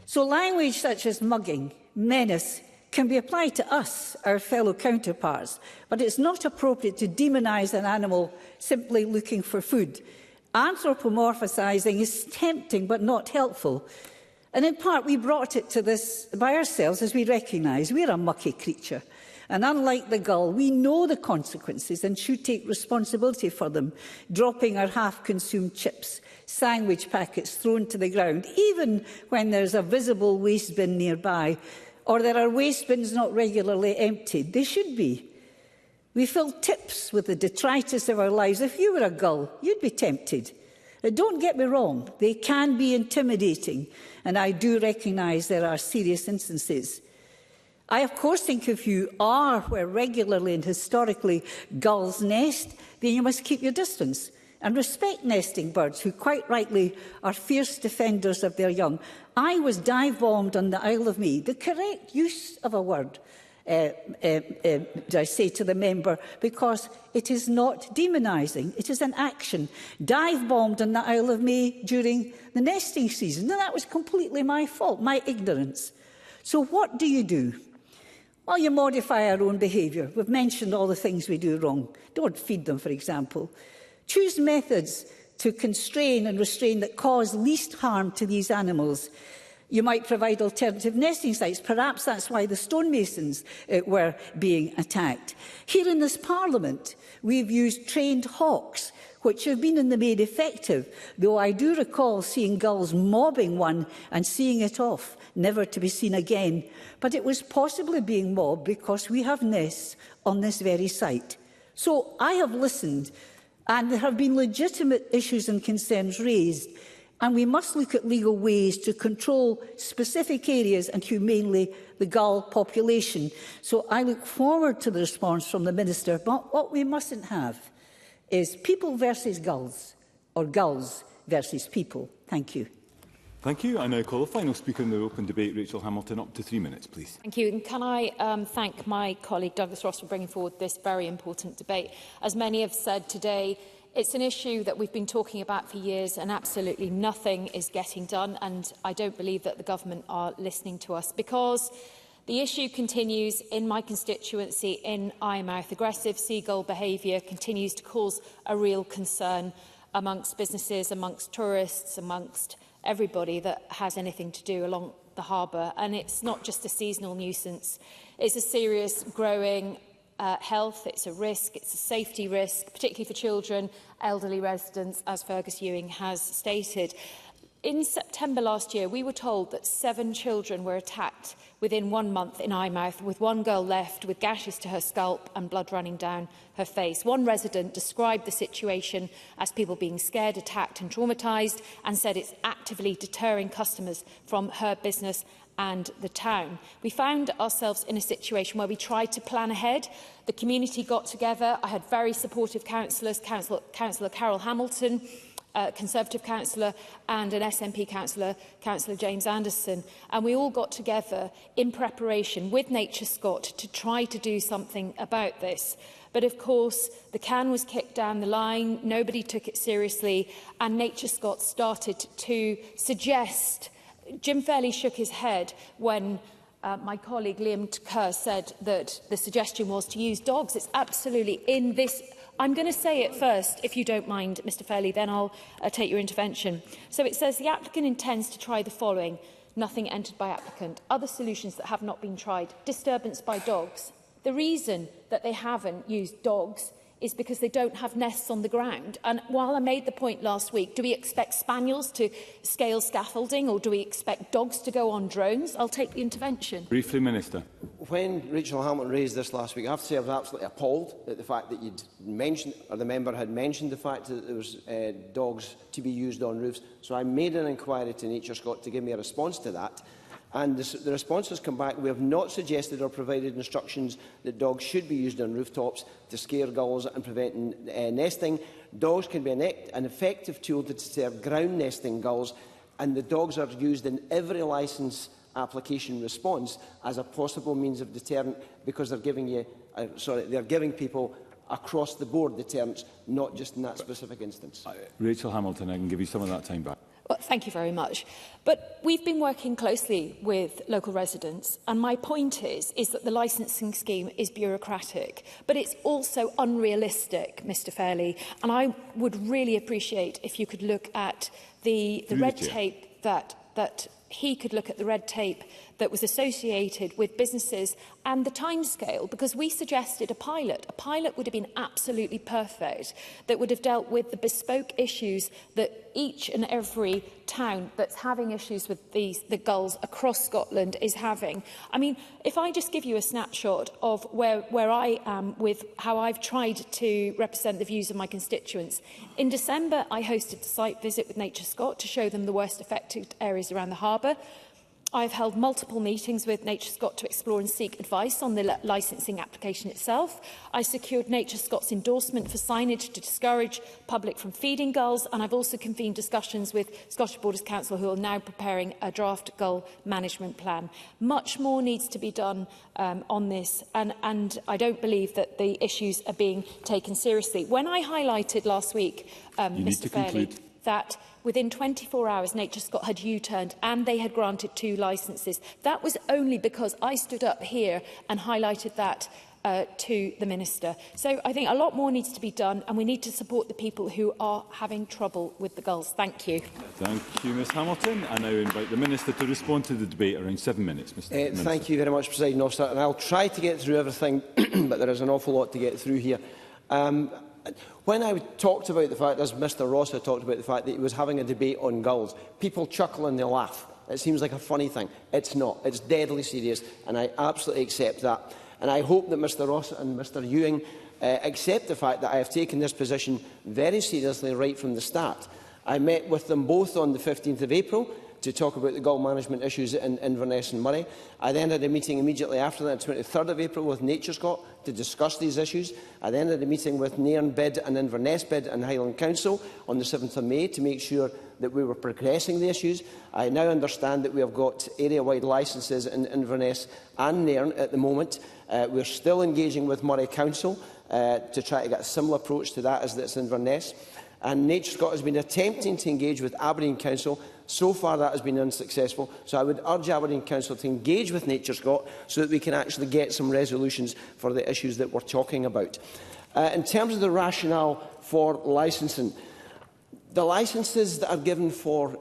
So language such as mugging, menace, can be applied to us, our fellow counterparts, but it's not appropriate to demonise an animal simply looking for food. Anthropomorphising is tempting but not helpful. And in part, we brought it to this by ourselves, as we recognise we're a mucky creature. And unlike the gull, we know the consequences and should take responsibility for them, dropping our half-consumed chips, sandwich packets thrown to the ground, even when there's a visible waste bin nearby, or there are waste bins not regularly emptied. They should be. We fill tips with the detritus of our lives. If you were a gull, you'd be tempted. Don't get me wrong, they can be intimidating, and I do recognise there are serious instances. I, of course, think if you are where regularly and historically gulls nest, then you must keep your distance and respect nesting birds, who quite rightly are fierce defenders of their young. I was dive-bombed on the Isle of May. The correct use of a word, I say to the member, because it is not demonising. It is an action. Dive-bombed on the Isle of May during the nesting season. And that was completely my fault, my ignorance. So what do? Well, you modify our own behaviour. We've mentioned all the things we do wrong. Don't feed them, for example. Choose methods to constrain and restrain that cause least harm to these animals. You might provide alternative nesting sites. Perhaps that's why the stonemasons were being attacked. Here in this Parliament, we've used trained hawks, which have been in the main effective, though I do recall seeing gulls mobbing one and seeing it off, never to be seen again. But it was possibly being mobbed because we have nests on this very site. So I have listened, and there have been legitimate issues and concerns raised, and we must look at legal ways to control specific areas and humanely the gull population. So I look forward to the response from the Minister. But what we mustn't have is people versus gulls, or gulls versus people. Thank you. Thank you. I now call the final speaker in the open debate, Rachel Hamilton. Up to 3 minutes, please. Thank you. And can I thank my colleague Douglas Ross for bringing forward this very important debate. As many have said today, it's an issue that we've been talking about for years, and absolutely nothing is getting done. And I don't believe that the government are listening to us, because the issue continues in my constituency in Eyemouth. Aggressive seagull behaviour continues to cause a real concern amongst businesses, amongst tourists, amongst everybody that has anything to do along the harbour. And it's not just a seasonal nuisance. It's a serious growing health, it's a risk, it's a safety risk, particularly for children, elderly residents, as Fergus Ewing has stated. In September last year, we were told that 7 children were attacked within 1 month in Eyemouth, with 1 girl left with gashes to her scalp and blood running down her face. One resident described the situation as people being scared, attacked and traumatised, and said it's actively deterring customers from her business and the town. We found ourselves in a situation where we tried to plan ahead. The community got together. I had very supportive councillors, Councillor Carol Hamilton, Conservative councillor, and an SNP councillor, Councillor James Anderson. And we all got together in preparation with Nature Scott to try to do something about this. But of course, the can was kicked down the line, nobody took it seriously, and Nature Scott started to suggest. Jim Fairley shook his head when my colleague Liam Kerr said that the suggestion was to use dogs. It's absolutely in this. I'm going to say it first, if you don't mind, Mr Fairley, then I'll take your intervention. So it says the applicant intends to try the following. Nothing entered by applicant. Other solutions that have not been tried. Disturbance by dogs. The reason that they haven't used dogs is because they don't have nests on the ground. And while I made the point last week, do we expect spaniels to scale scaffolding, or do we expect dogs to go on drones? I'll take the intervention. Briefly, Minister. When Rachel Hamilton raised this last week, I have to say I was absolutely appalled at the fact that you'd mentioned, or the member had mentioned the fact that there was dogs to be used on roofs. So I made an inquiry to Nature Scott to give me a response to that. And the response has come back. We have not suggested or provided instructions that dogs should be used on rooftops to scare gulls and prevent nesting. Dogs can be an effective tool to deter ground nesting gulls, and the dogs are used in every licence application response as a possible means of deterrent, because they're giving they're giving people across the board deterrents, not just in that specific instance. Rachel Hamilton, I can give you some of that time back. Well, thank you very much. But we've been working closely with local residents, and my point is that the licensing scheme is bureaucratic, but it's also unrealistic, Mr Fairley. And I would really appreciate if you could look at the red tape that he could look at the red tape that was associated with businesses and the timescale, because we suggested a pilot. A pilot would have been absolutely perfect, that would have dealt with the bespoke issues that each and every town that's having issues with the gulls across Scotland is having. I mean, if I just give you a snapshot of where I am with how I've tried to represent the views of my constituents. In December, I hosted a site visit with Nature Scott to show them the worst affected areas around the harbour. I've held multiple meetings with Nature Scott to explore and seek advice on the licensing application itself. I secured Nature Scott's endorsement for signage to discourage public from feeding gulls, and I've also convened discussions with Scottish Borders Council, who are now preparing a draft gull management plan. Much more needs to be done on this, and I don't believe that the issues are being taken seriously. When I highlighted last week, Mr Fairley, that within 24 hours, Nature Scott had U-turned and they had granted 2 licences. That was only because I stood up here and highlighted that to the Minister. So I think a lot more needs to be done, and we need to support the people who are having trouble with the gulls. Thank you. Thank you, Ms Hamilton. I now invite the Minister to respond to the debate. Around 7 minutes, Mr Minister. Thank you very much, Presiding Officer. And I'll try to get through everything, but there is an awful lot to get through here. When I talked about the fact, as Mr Ross had talked about the fact that he was having a debate on gulls, people chuckle and they laugh. It seems like a funny thing. It's not. It's deadly serious, and I absolutely accept that. And I hope that Mr Ross and Mr Ewing accept the fact that I have taken this position very seriously right from the start. I met with them both on the 15th of April to talk about the gull management issues in Inverness and Moray. I then had a meeting immediately after that, on the 23rd of April, with Nature Scott to discuss these issues. I then had a meeting with Nairn Bid and Inverness Bid and Highland Council on the 7th of May to make sure that we were progressing the issues. I now understand that we have got area-wide licences in Inverness and Nairn at the moment. We're still engaging with Moray Council to try to get a similar approach to that as that's Inverness. And Nature Scott has been attempting to engage with Aberdeen Council. So far that has been unsuccessful, so I would urge Aberdeen Council to engage with Nature Scott so that we can actually get some resolutions for the issues that we're talking about. In terms of the rationale for licensing, the licences that are given for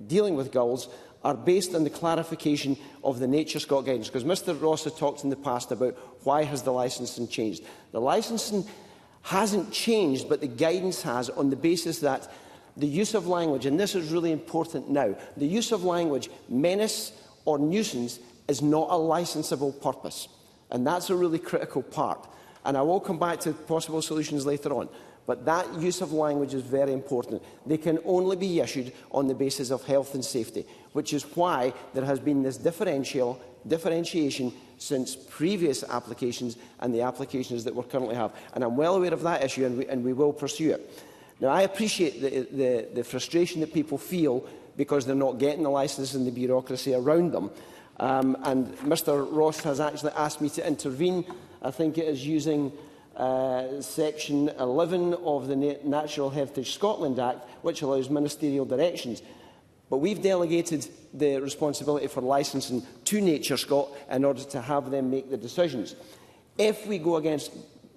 dealing with gulls are based on the clarification of the Nature Scott guidance, because Mr Ross has talked in the past about why has the licensing changed. The licensing hasn't changed, but the guidance has, on the basis that the use of language, and this is really important now, the use of language, menace or nuisance, is not a licensable purpose. And that's a really critical part. And I will come back to possible solutions later on. But that use of language is very important. They can only be issued on the basis of health and safety, which is why there has been this differentiation since previous applications and the applications that we currently have. And I'm well aware of that issue, and we will pursue it. Now, I appreciate the frustration that people feel because they're not getting the licence and the bureaucracy around them. And Mr Ross has actually asked me to intervene. I think it is using Section 11 of the Natural Heritage Scotland Act, which allows ministerial directions. But we've delegated the responsibility for licensing to Nature Scott in order to have them make the decisions. If we go against...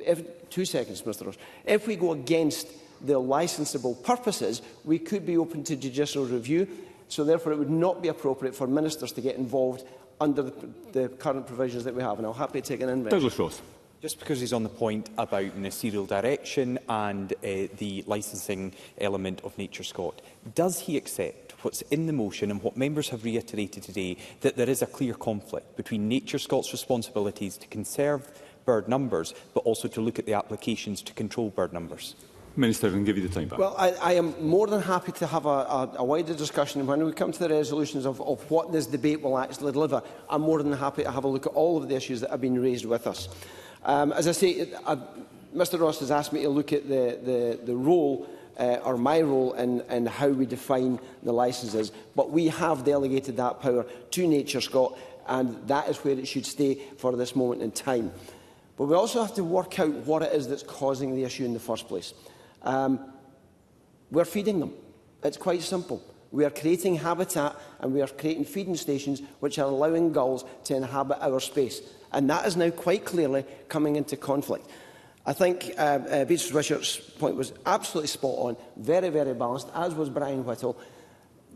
Mr Ross. If we go against the licensable purposes, we could be open to judicial review. So therefore, it would not be appropriate for ministers to get involved under the current provisions that we have. And I'll happily take an intervention. Douglas Ross. Just because he's on the point about ministerial direction and the licensing element of Nature Scott, does he accept what's in the motion and what members have reiterated today, that there is a clear conflict between Nature Scott's responsibilities to conserve bird numbers, but also to look at the applications to control bird numbers? Minister, I can give you the time back. Well, I am more than happy to have a wider discussion. When we come to the resolutions of what this debate will actually deliver, I'm more than happy to have a look at all of the issues that have been raised with us. As I say, Mr Ross has asked me to look at the role or my role in how we define the licences, but we have delegated that power to Nature Scott, and that is where it should stay for this moment in time. But we also have to work out what it is that's causing the issue in the first place. We're feeding them. It's quite simple. We are creating habitat and we are creating feeding stations which are allowing gulls to inhabit our space. And that is now quite clearly coming into conflict. I think Beatrice Wishart's point was absolutely spot on, very, very balanced, as was Brian Whittle.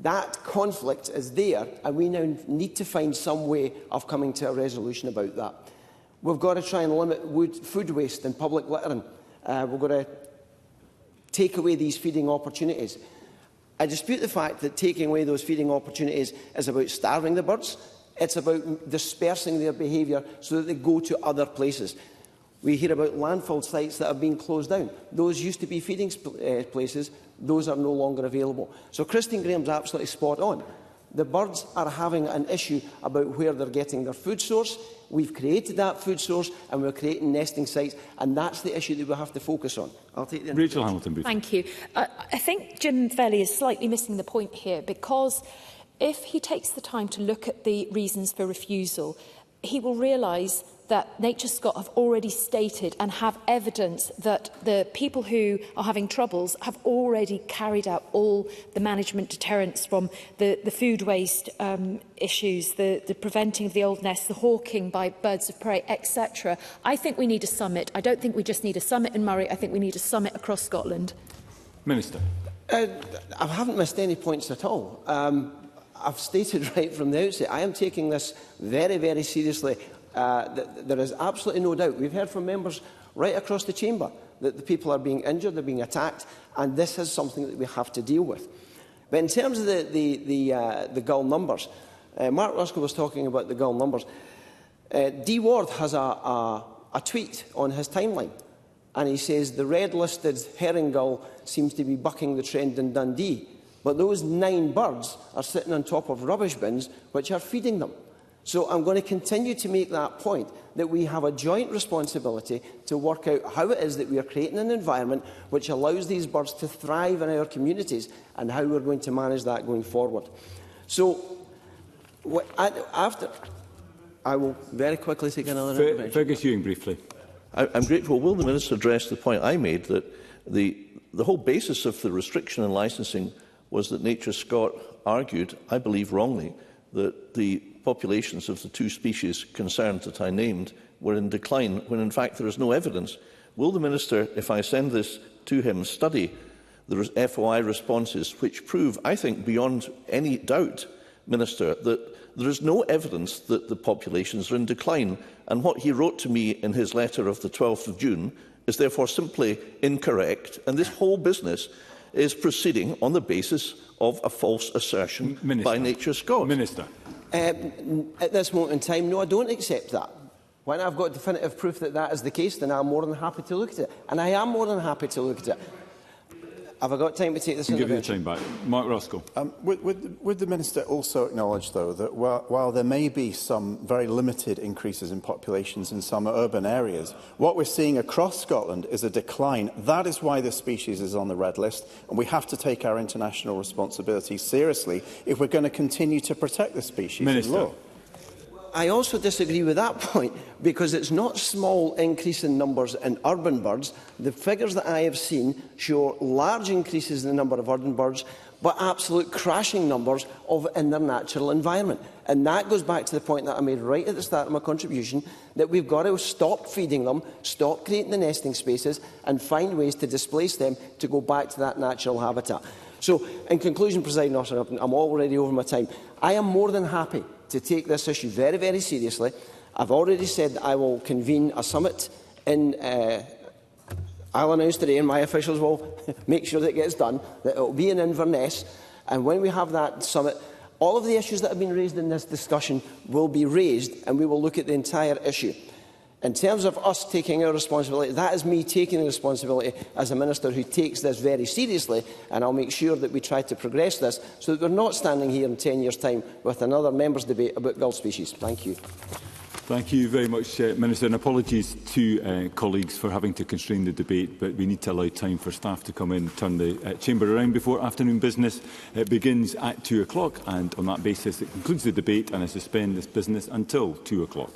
That conflict is there, and we now need to find some way of coming to a resolution about that. We've got to try and limit food waste and public littering. We've got to take away these feeding opportunities. I dispute the fact that taking away those feeding opportunities is about starving the birds. It's about dispersing their behaviour so that they go to other places. We hear about landfill sites that have been closed down. Those used to be feeding places. Those are no longer available. So Christine Graham's absolutely spot on. The birds are having an issue about where they're getting their food source. We've created that food source and we're creating nesting sites, and that's the issue that we have to focus on. I'll take the Rachel Hamilton. Briefly. Thank you. I think Jim Felly is slightly missing the point here, because if he takes the time to look at the reasons for refusal, he will realise that Nature Scott have already stated and have evidence that the people who are having troubles have already carried out all the management deterrents, from the food waste issues, the preventing of the old nests, the hawking by birds of prey, etc. I think we need a summit. I don't think we just need a summit in Murray. I think we need a summit across Scotland. Minister. I haven't missed any points at all. I've stated right from the outset, I am taking this very, very seriously. There is absolutely no doubt. We've heard from members right across the chamber that the people are being injured, they're being attacked, and this is something that we have to deal with. But in terms of the gull numbers, Mark Ruskell was talking about the gull numbers. D Ward has a tweet on his timeline, and he says the red-listed herring gull seems to be bucking the trend in Dundee, but those 9 birds are sitting on top of rubbish bins which are feeding them. So I'm going to continue to make that point, that we have a joint responsibility to work out how it is that we are creating an environment which allows these birds to thrive in our communities, and how we're going to manage that going forward. So, after, I will very quickly take another intervention. Fergus Ewing, briefly. I'm grateful. Will the Minister address the point I made, that the whole basis of the restriction and licensing was that Nature Scott argued, I believe wrongly, that the populations of the 2 species concerned that I named were in decline, when in fact there is no evidence. Will the Minister, if I send this to him, study the FOI responses which prove, I think beyond any doubt, Minister, that there is no evidence that the populations are in decline, and what he wrote to me in his letter of the 12th of June is therefore simply incorrect, and this whole business is proceeding on the basis of a false assertion by Nature Scott. Minister. At this moment in time, no, I don't accept that. When I've got definitive proof that that is the case, then I'm more than happy to look at it. And I am more than happy to look at it. Have I got time to take this I'll give you the time back. Mark Ruskell. Would the Minister also acknowledge, though, that while there may be some very limited increases in populations in some urban areas, what we're seeing across Scotland is a decline? That is why this species is on the red list, and we have to take our international responsibility seriously if we're going to continue to protect the species in law. I also disagree with that point, because it's not small increase in numbers in urban birds. The figures that I have seen show large increases in the number of urban birds, but absolute crashing numbers in their natural environment. And that goes back to the point that I made right at the start of my contribution, that we've got to stop feeding them, stop creating the nesting spaces, and find ways to displace them to go back to that natural habitat. So, in conclusion, Presiding Officer, I'm already over my time. I am more than happy to take this issue very, very seriously. I've already said that I will convene a summit in I'll announce today, and my officials will make sure that it gets done, that it will be in Inverness. And when we have that summit, all of the issues that have been raised in this discussion will be raised, and we will look at the entire issue. In terms of us taking our responsibility, that is me taking the responsibility as a minister who takes this very seriously, and I'll make sure that we try to progress this so that we're not standing here in 10 years' time with another members' debate about gull species. Thank you. Thank you very much, Minister, and apologies to colleagues for having to constrain the debate, but we need to allow time for staff to come in and turn the chamber around before afternoon business begins at 2 o'clock, and on that basis it concludes the debate, and I suspend this business until 2 o'clock.